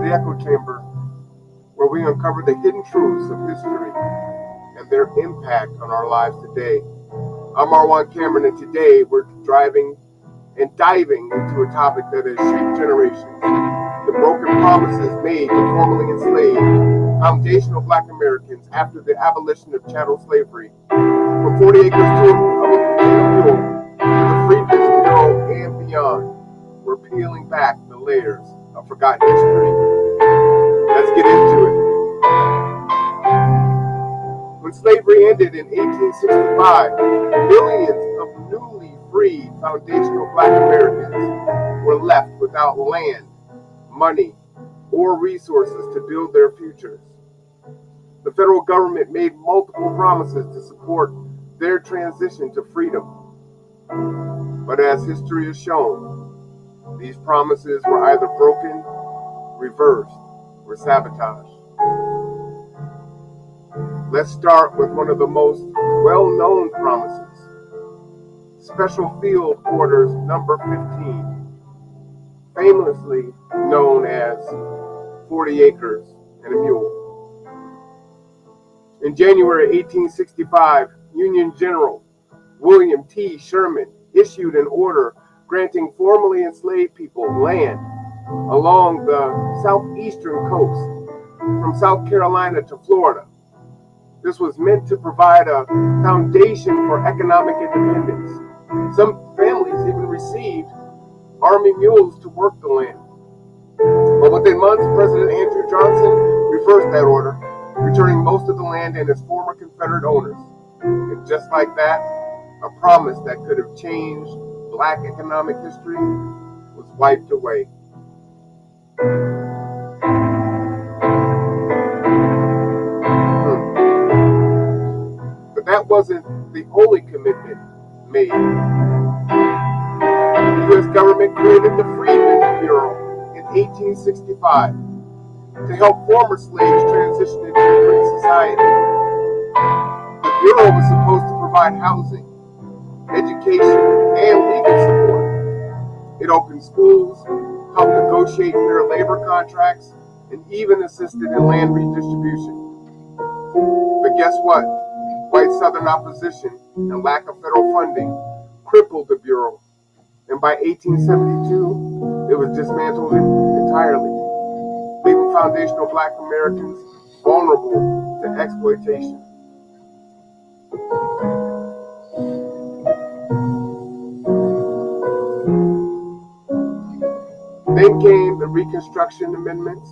the echo chamber, where we uncover the hidden truths of history and their impact on our lives today. I'm Marwan Cameron, and today we're diving into a topic that has shaped generations: the broken promises made to formerly enslaved foundational Black Americans after the abolition of chattel slavery. From 40 acres to a mule, to the Freedmen's Bureau and beyond, we're peeling back the layers of forgotten history. Let's get into it. When slavery ended in 1865, millions of newly freed foundational Black Americans were left without land, money, or resources to build their futures. The federal government made multiple promises to support their transition to freedom. But as history has shown, these promises were either broken, reversed, or sabotaged. Let's start with one of the most well-known promises: Special Field Orders Number 15, famously known as 40 Acres and a Mule. In January 1865, Union General William T. Sherman issued an order granting formerly enslaved people land along the southeastern coast from South Carolina to Florida. This was meant to provide a foundation for economic independence. Some families even received army mules to work the land. But within months, President Andrew Johnson reversed that order, returning most of the land and its former Confederate owners. And just like that, a promise that could have changed Black economic history was wiped away. But that wasn't the only commitment made. The U.S. government created the Freedmen's Bureau in 1865 to help former slaves transition into a free society. The Bureau was supposed to provide housing, education, and legal support. It opened schools, helped negotiate fair labor contracts, and even assisted in land redistribution. But guess what? White Southern opposition and lack of federal funding crippled the Bureau, and by 1872, it was dismantled entirely, leaving foundational Black Americans vulnerable to exploitation. Then came the Reconstruction Amendments,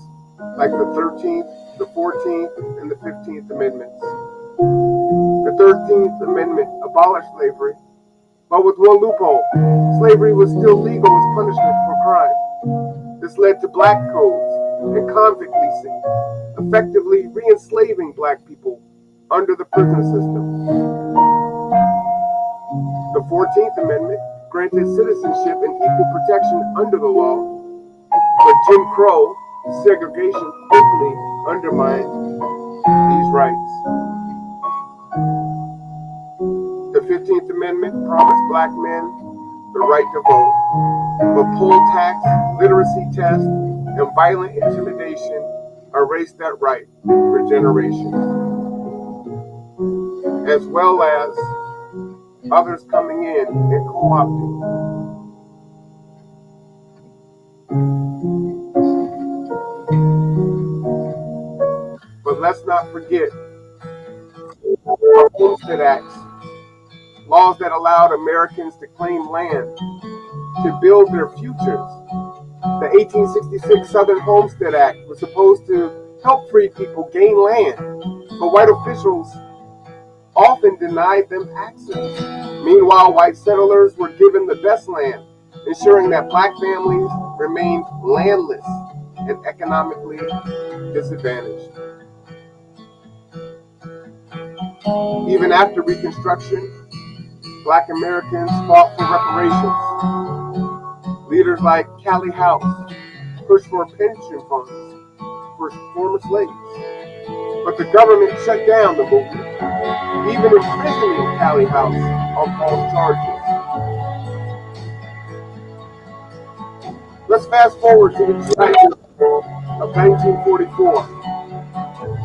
like the 13th, the 14th, and the 15th Amendments. The 13th Amendment abolished slavery, but with one loophole: slavery was still legal as punishment for crime. This led to black codes and convict leasing, effectively re-enslaving Black people under the prison system. The 14th Amendment granted citizenship and equal protection under the law, but Jim Crow segregation quickly undermined these rights. The 15th Amendment promised Black men the right to vote, but poll tax, literacy tests, and violent intimidation erased that right for generations, as well as others coming in and co-opting. But let's not forget our Homestead Acts, laws that allowed Americans to claim land, to build their futures. The 1866 Southern Homestead Act was supposed to help free people gain land, but white officials often denied them access. Meanwhile, white settlers were given the best land, ensuring that Black families remained landless and economically disadvantaged. Even after Reconstruction, Black Americans fought for reparations. Leaders like Callie House pushed for pension funds for former slaves. But the government shut down the movement, even imprisoning Callie House on false charges. Let's fast forward to the GI Bill. of 1944,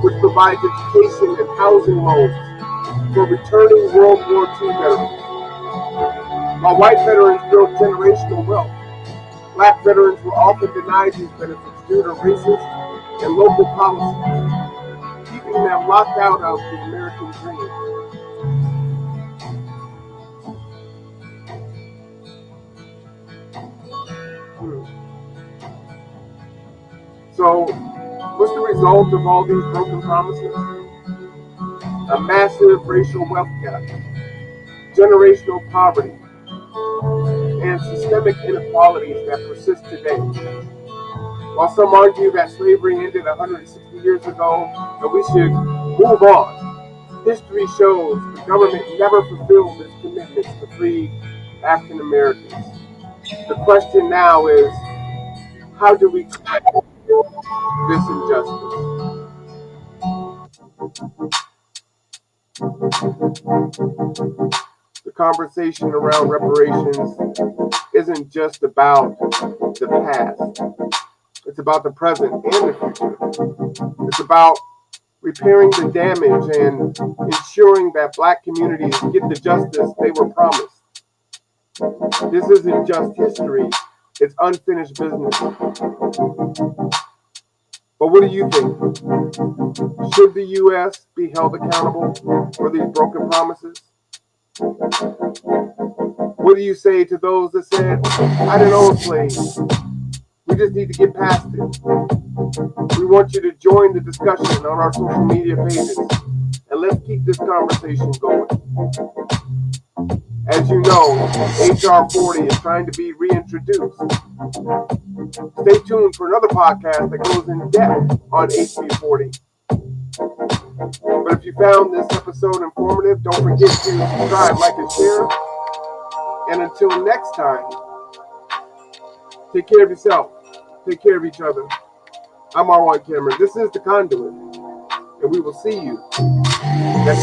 which provides education and housing loans for returning World War II veterans. While white veterans built generational wealth, black veterans were often denied these benefits due to racist and local policies, keeping them locked out of the American dream. So, what's the result of all these broken promises? A massive racial wealth gap, generational poverty, and systemic inequalities that persist today. While some argue that slavery ended 160 years ago and we should move on, history shows the government never fulfilled its commitments to free African Americans. The question now is, how do we tackle this injustice? The conversation around reparations isn't just about the past. It's about the present and the future. It's about repairing the damage and ensuring that black communities get the justice they were promised. This isn't just history, it's unfinished business. But what do you think? Should the U.S. be held accountable for these broken promises? What do you say to those that said, I didn't own slaves? We just need to get past it. We want you to join the discussion on our social media pages, and let's keep this conversation going. As you know, HR 40 is trying to be reintroduced. Stay tuned for another podcast that goes in depth on HB 40. But if you found this episode informative, don't forget to subscribe, like, and share. And until next time, take care of yourself. Take care of each other. I'm R1 Cameron. This is The Conduit. And we will see you next